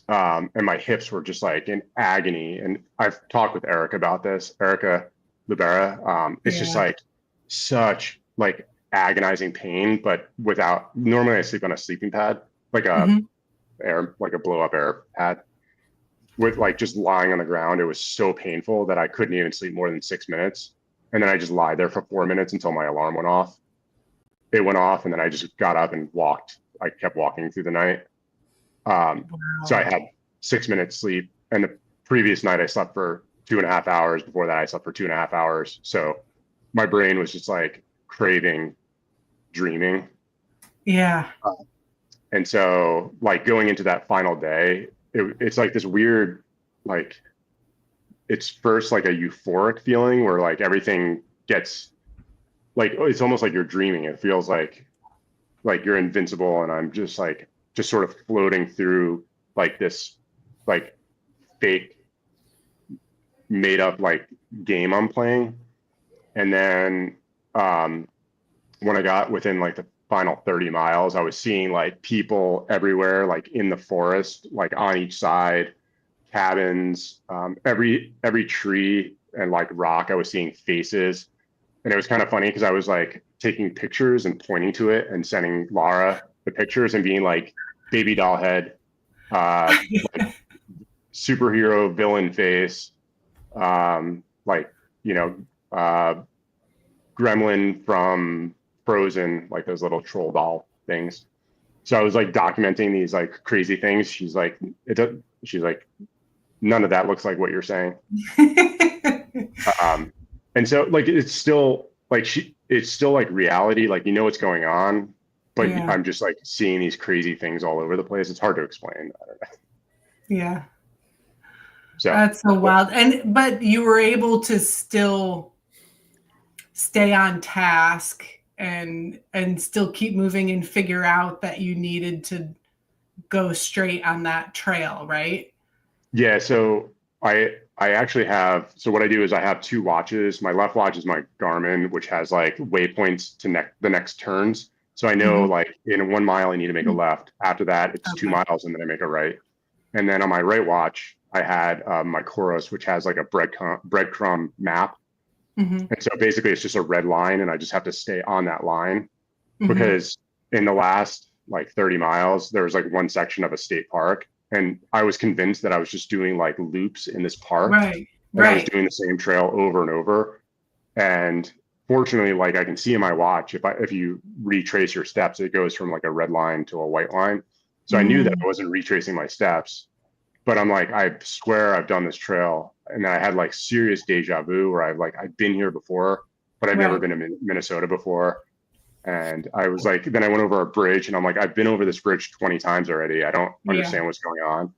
and my hips were just like in agony. And I've talked with Erica about this, Erica Libera. It's just like such like agonizing pain, but normally I sleep on a sleeping pad, like a blow up air pad, with like just lying on the ground. It was so painful that I couldn't even sleep more than 6 minutes. And then I just lied there for 4 minutes until my alarm went off. It went off, and then I just got up and walked. I kept walking through the night. So I had 6 minutes sleep. And the previous night I slept for 2.5 hours. Before that I slept for 2.5 hours. So my brain was just like craving dreaming. Yeah. And so like going into that final day, it's like this weird, like it's first like a euphoric feeling where like everything gets like, it's almost like you're dreaming. It feels like you're invincible, and I'm just sort of floating through like this like fake made up like game I'm playing. And then when I got within like the final 30 miles, I was seeing like people everywhere, like in the forest, like on each side, cabins, every tree and like rock, I was seeing faces. And it was kind of funny because I was like taking pictures and pointing to it and sending Laura the pictures and being like baby doll head, like superhero villain face, like, you know, gremlin from Frozen, like those little troll doll things. So I was like documenting these like crazy things. She's like, none of that looks like what you're saying. And so like it's still like it's still like reality, like you know what's going on, but I'm just like seeing these crazy things all over the place. It's hard to explain. I don't know. Yeah. So that's so wild. But you were able to still stay on task and still keep moving and figure out that you needed to go straight on that trail, right? Yeah. So I actually have, so what I do is I have 2 watches. My left watch is my Garmin, which has like waypoints to the next turns. So I know like in 1 mile, I need to make a left. After that, it's 2 miles, and then I make a right. And then on my right watch, I had my Coros, which has like a breadcrumb map. And so basically it's just a red line, and I just have to stay on that line because in the last like 30 miles, there was like one section of a state park, and I was convinced that I was just doing like loops in this park. Right. And I was doing the same trail over and over. And fortunately, like I can see in my watch, if you retrace your steps, it goes from like a red line to a white line. So I knew that I wasn't retracing my steps, but I'm like, I swear I've done this trail. And I had like serious deja vu where I've been here before, but I've never been to Minnesota before. And I was like, then I went over a bridge and I'm like, I've been over this bridge 20 times already. I don't understand what's going on.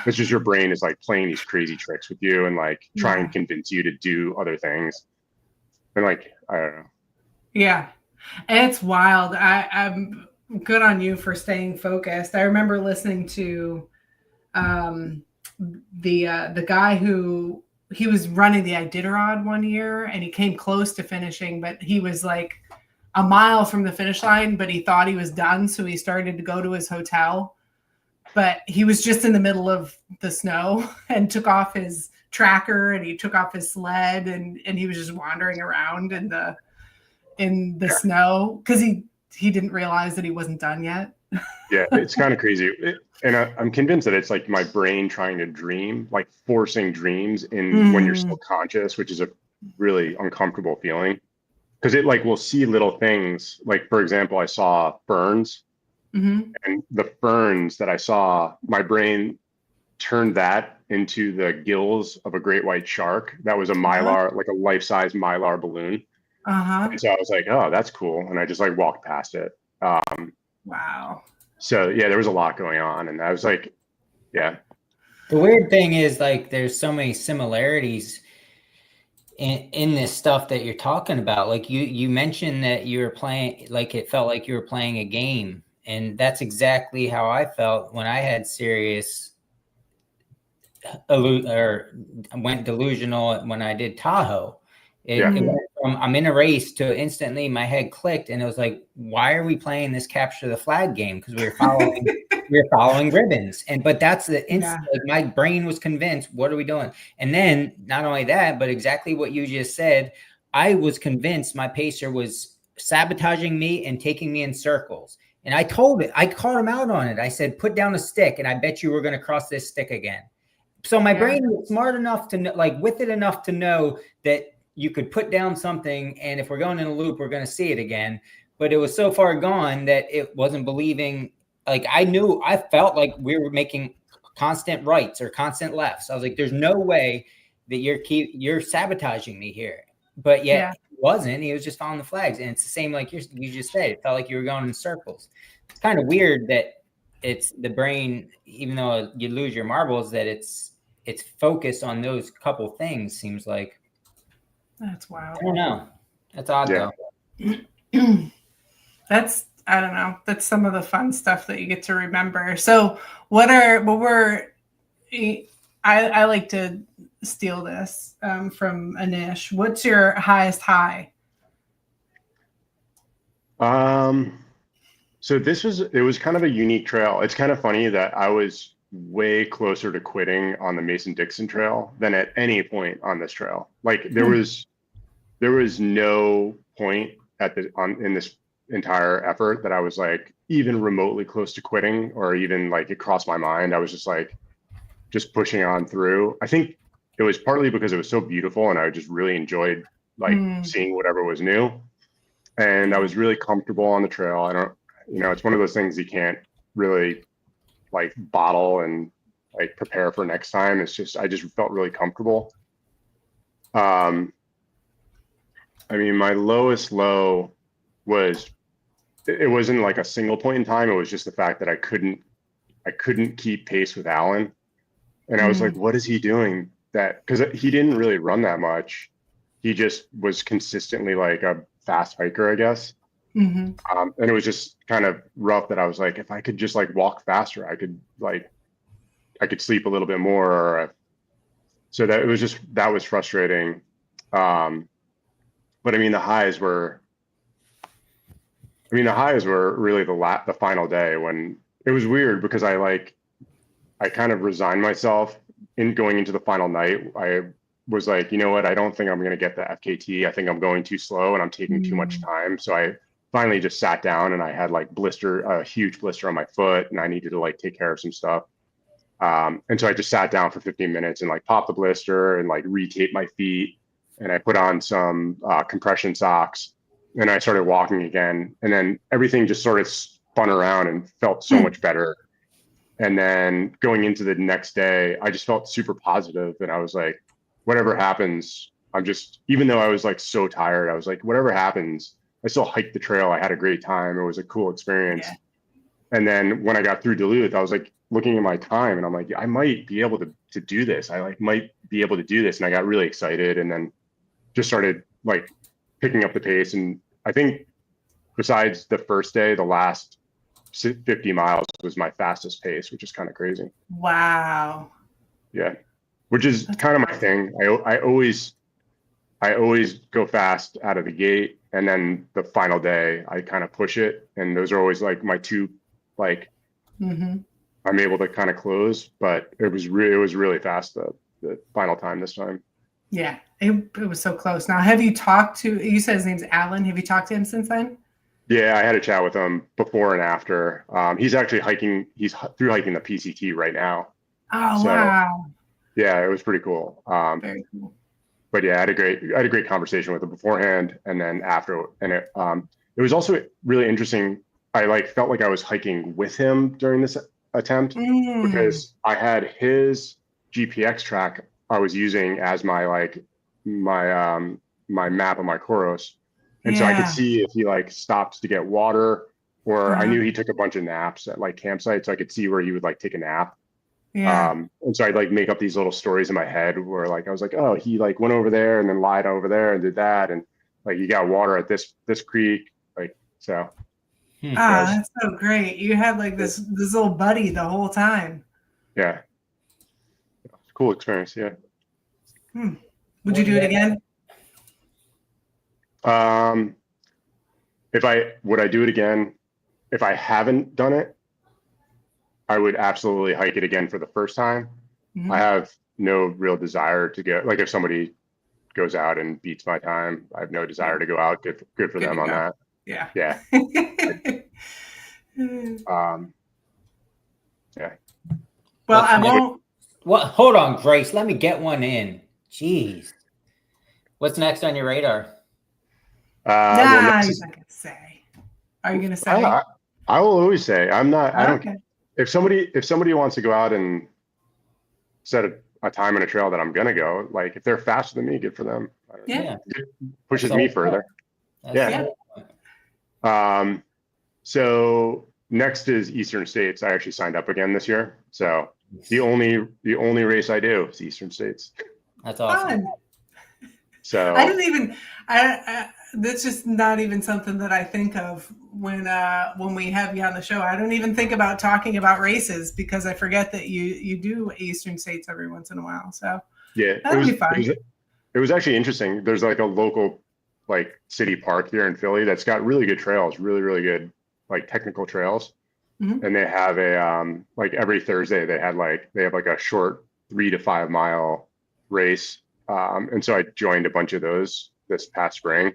It's just your brain is like playing these crazy tricks with you and like trying to convince you to do other things. And like, I don't know. Yeah. It's wild. I'm good on you for staying focused. I remember listening to the guy who he was running the Iditarod one year and he came close to finishing, but he was like a mile from the finish line, but he thought he was done. So he started to go to his hotel, but he was just in the middle of the snow and took off his tracker and he took off his sled and he was just wandering around in the snow because he didn't realize that he wasn't done yet. Yeah, it's kind of crazy. And I'm convinced that it's like my brain trying to dream, like forcing dreams in when you're still conscious, which is a really uncomfortable feeling. Because it like will see little things. Like, for example, I saw ferns and the ferns that I saw, my brain turned that into the gills of a great white shark. That was a mylar, like a life-size mylar balloon. And so I was like, oh, that's cool. And I just like walked past it. Wow. So yeah, there was a lot going on. And I was like, yeah. The weird thing is like, there's so many similarities in this stuff that you're talking about. Like you mentioned that you were playing, like it felt like you were playing a game. And that's exactly how I felt when I had serious went delusional when I did Tahoe. It went from I'm in a race to instantly my head clicked and it was like, why are we playing this capture the flag game? Because we were following ribbons. But that's the instant, like my brain was convinced, what are we doing? And then not only that, but exactly what you just said, I was convinced my pacer was sabotaging me and taking me in circles. And I called him out on it. I said, put down a stick and I bet you we're going to cross this stick again. So my brain was smart enough to know, like with it enough to know that you could put down something and if we're going in a loop, we're going to see it again. But it was so far gone that it wasn't believing. Like I felt like we were making constant rights or constant lefts. I was like, there's no way that you're sabotaging me here. But yet it wasn't. He was just following the flags. And it's the same like you just said. It felt like you were going in circles. It's kind of weird that it's the brain, even though you lose your marbles, that it's focused on those couple things, seems like. That's wild. I don't know. That's odd though. I don't know. That's some of the fun stuff that you get to remember. So I like to steal this from Anish. What's your highest high? So it was kind of a unique trail. It's kind of funny that I was way closer to quitting on the Mason-Dixon trail than at any point on this trail. Like there was no point in this entire effort that I was like even remotely close to quitting or even like it crossed my mind. I was just like just pushing on through. I think it was partly because it was so beautiful and I just really enjoyed like seeing whatever was new. And I was really comfortable on the trail. It's one of those things you can't really like bottle and like prepare for next time. I just felt really comfortable. I mean, my lowest low it wasn't like a single point in time. It was just the fact that I couldn't keep pace with Alan. And I was like, what is he doing? Because he didn't really run that much. He just was consistently like a fast hiker, I guess. And it was just kind of rough that I was like, if I could just like walk faster, I could sleep a little bit more. So that was frustrating. But I mean, the highs were really the final day when it was weird because I kind of resigned myself in going into the final night. I was like, you know what? I don't think I'm going to get the FKT. I think I'm going too slow and I'm taking too much time. So I finally just sat down and I had like a huge blister on my foot and I needed to like take care of some stuff. And so I just sat down for 15 minutes and like popped the blister and like re-taped my feet and I put on some compression socks, and I started walking again. And then everything just sort of spun around and felt so much better. And then going into the next day, I just felt super positive, and I was like, whatever happens, even though I was like so tired, I was like, whatever happens, I still hiked the trail. I had a great time. It was a cool experience. Yeah. And then when I got through Duluth, I was like looking at my time, and I'm like, I might be able to do this. I like might be able to do this. And I got really excited, and then just started like picking up the pace. And I think besides the first day, the last 50 miles was my fastest pace, which is kind of crazy. Wow. Yeah. Which is kind of my thing. I always go fast out of the gate, and then the final day I kind of push it. And those are always like my two, like, I'm able to kind of close, but it was really fast the final time this time. Yeah, it was so close. Now, have you talked to, you said his name's Alan. Have you talked to him since then? Yeah, I had a chat with him before and after. He's actually hiking the PCT right now. Oh, so, wow. Yeah, it was pretty cool. Very cool. But yeah, I had a great conversation with him beforehand and then after. And it was also really interesting. I like felt like I was hiking with him during this attempt because I had his GPX track I was using as my my map of my Koros. And so I could see if he like stopped to get water, or I knew he took a bunch of naps at like campsites. So I could see where he would like take a nap. Yeah. And so I'd like make up these little stories in my head where like, I was like, oh, he like went over there and then lied over there and did that. And like, you got water at this creek. Like, so. That's so great. You had like this little buddy the whole time. Yeah. Cool experience. Yeah. Would you do it again? Would I do it again? If I haven't done it, I would absolutely hike it again for the first time. I have no real desire to go, like if somebody goes out and beats my time, I have no desire to go out. Good for them on that. Yeah. Yeah. Yeah. Well, I won't. Well, hold on, Grace. Let me get one in. Jeez. What's next on your radar? Nah, he's not gonna say. Are you gonna say? I will always say. I'm not. I don't. Okay. If somebody wants to go out and set a time in a trail that I'm gonna go, like if they're faster than me, good for them. Yeah. It pushes me further. Yeah. So next is Eastern States. I actually signed up again this year. So the only race I do is Eastern States. That's awesome. Fun. So I didn't even. That's just not even something that I think of when we have you on the show. I don't even think about talking about races because I forget that you do Eastern States every once in a while. So yeah, that'd be fun. It was actually interesting. There's like a local like city park here in Philly that's got really good trails, really good like technical trails. And they have a like every Thursday they have like a short 3 to 5 mile race. And so I joined a bunch of those this past spring,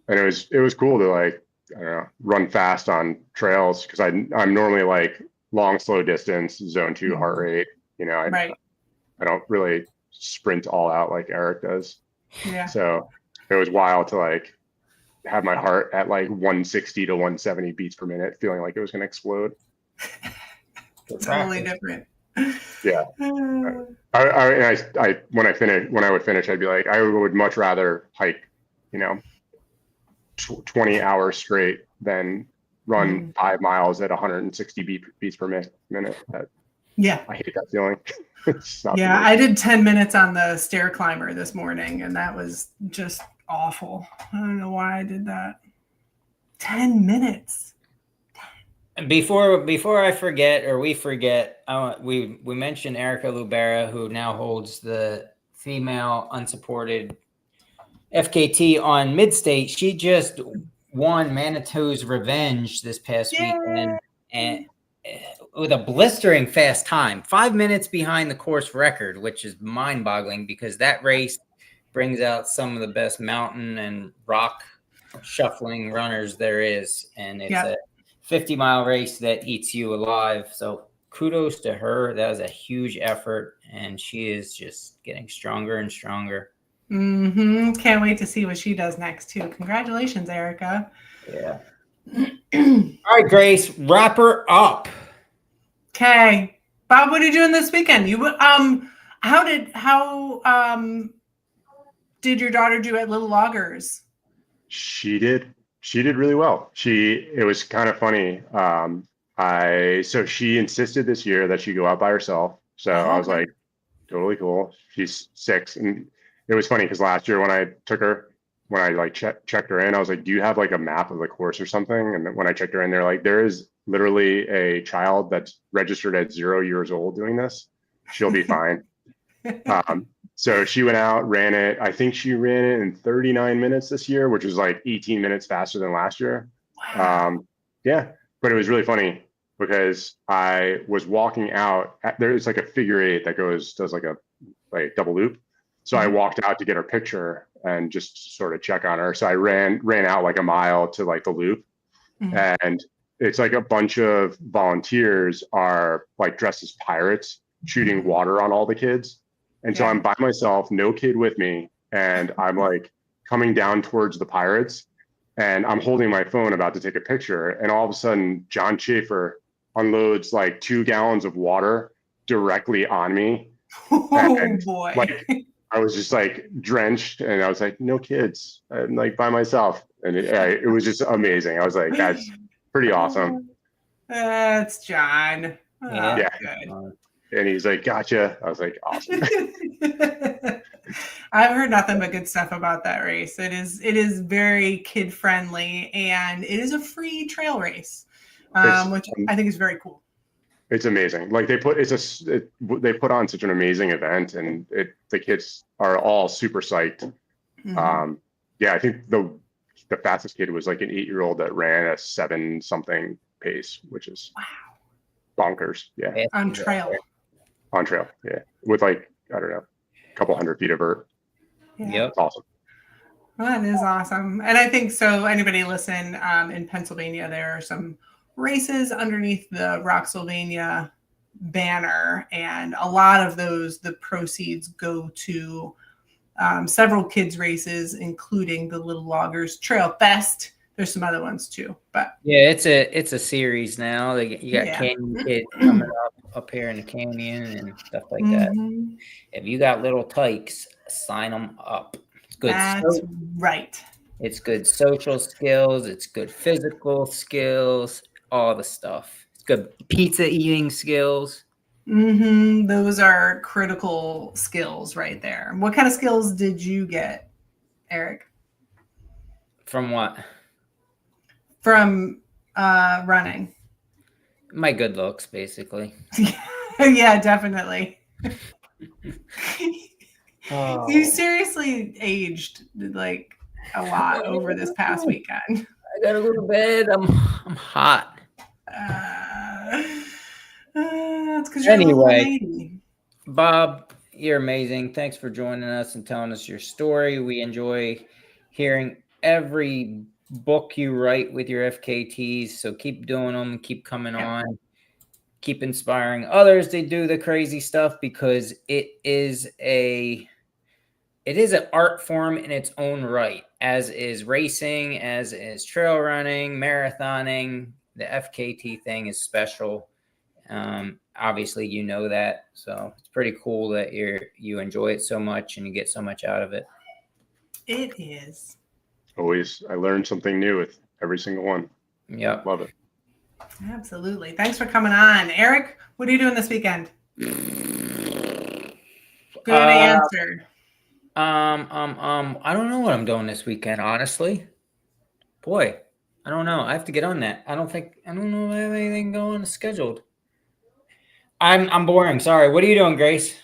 and it was cool to like, I don't know, run fast on trails because I'm normally like long, slow distance, zone 2 heart rate. You know, I don't really sprint all out like Eric does. Yeah. So it was wild to like have my heart at like 160 to 170 beats per minute, feeling like it was going to explode. Totally different. Yeah. I when I would finish, I'd be like, I would much rather hike, 20 hours straight than run 5 miles at 160 beats per minute. I hate that feeling. I did 10 minutes on the stair climber this morning, and that was just awful. I don't know why I did that. 10 minutes. Before I forget, or we forget, we mentioned Erica Lubera, who now holds the female unsupported FKT on Mid-State. She just won Manitou's Revenge this past weekend, and with a blistering fast time, 5 minutes behind the course record, which is mind-boggling because that race brings out some of the best mountain and rock shuffling runners there is, and it's a 50-mile race that eats you alive. So kudos to her. That was a huge effort, and she is just getting stronger and stronger. Can't wait to see what she does next too. Congratulations, Erica. Yeah. All right, Grace, wrap her up. Okay, Bob, what are you doing this weekend? How did your daughter do at Little Loggers? She did really well. It was kind of funny. So she insisted this year that she go out by herself. So I was like, totally cool. She's 6. And it was funny because last year when I took her, when I like checked her in, I was like, do you have like a map of the course or something? And when I checked her in, they're like, there is literally a child that's registered at 0 years old doing this. She'll be fine. So she went out, ran it. I think she ran it in 39 minutes this year, which was like 18 minutes faster than last year. Wow. Yeah, but it was really funny because I was walking out. There's like a figure 8 that does like a double loop. So I walked out to get her picture and just sort of check on her. So I ran out like a mile to like the loop, and it's like a bunch of volunteers are like dressed as pirates shooting water on all the kids. And so I'm by myself, no kid with me. And I'm like coming down towards the pirates and I'm holding my phone about to take a picture. And all of a sudden, John Schaefer unloads like 2 gallons of water directly on me. Oh boy. Like, I was just like drenched and I was like, no kids. I'm like by myself. And it was just amazing. I was like, that's pretty awesome. That's John. Yeah. Good. And he's like, gotcha. I was like, awesome. I've heard nothing but good stuff about that race. It is very kid friendly and it is a free trail race, which I think is very cool. It's amazing. Like they put on such an amazing event, and the kids are all super psyched. I think the fastest kid was like an 8-year-old that ran a 7-something pace, which is bonkers. Yeah, on trail. Yeah, with like I don't know, a couple hundred feet of vert. Yep, it's awesome. Well, that is awesome, and I think so. Anybody listen in Pennsylvania, there are some races underneath the Rocksylvania banner, and a lot of those, the proceeds go to several kids races, including the Little Loggers Trail Fest. There's some other ones too, but yeah, it's a series now. You got Canyon Kid coming up here in the canyon and stuff like that. If you got little tykes, sign them up. It's good. That's right. It's good social skills. It's good physical skills. All the stuff. It's good pizza eating skills. Those are critical skills right there. What kind of skills did you get, Eric? From what? From running. My good looks, basically. Yeah, definitely. You seriously aged like a lot over this past weekend. I got a little bit. I'm hot. That's because you're a little lady. Bob, you're amazing. Thanks for joining us and telling us your story. We enjoy hearing every book you write with your FKTs. So keep doing them. Keep coming on. Keep inspiring others to do the crazy stuff, because it is an art form in its own right, as is racing, as is trail running, marathoning. The FKT thing is special. Obviously, you know that. So it's pretty cool that you enjoy it so much and you get so much out of it. It is. Always, I learned something new with every single one. Yep. Love it. Absolutely. Thanks for coming on. Eric, what are you doing this weekend? Good answer. I don't know what I'm doing this weekend, honestly. Boy, I don't know. I have to get on that. I don't know if I have anything going scheduled. I'm boring. Sorry. What are you doing, Grace?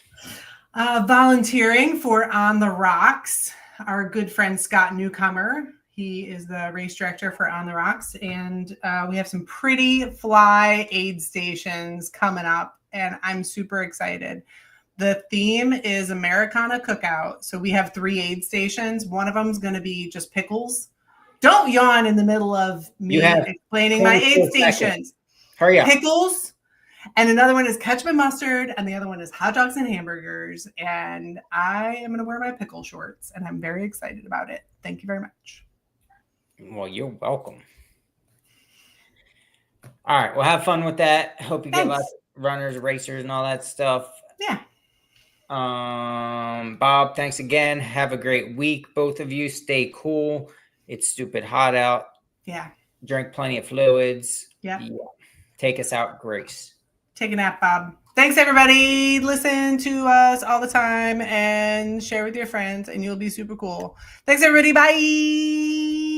Volunteering for On the Rocks. Our good friend Scott Newcomer. He is the race director for On the Rocks, and we have some pretty fly aid stations coming up, and I'm super excited. The theme is Americana Cookout, so we have 3 aid stations. One of them is going to be just pickles. Don't yawn in the middle of me explaining my aid stations. Hurry up. Pickles, And another one is ketchup and mustard. And the other one is hot dogs and hamburgers. And I am going to wear my pickle shorts. And I'm very excited about it. Thank you very much. Well, you're welcome. All right. Well, have fun with that. Hope you get lots of runners, racers, and all that stuff. Yeah. Bob, thanks again. Have a great week. Both of you stay cool. It's stupid hot out. Yeah. Drink plenty of fluids. Yeah. Take us out, Grace. Take a nap, Bob. Thanks, everybody. Listen to us all the time and share with your friends, and you'll be super cool. Thanks, everybody. Bye.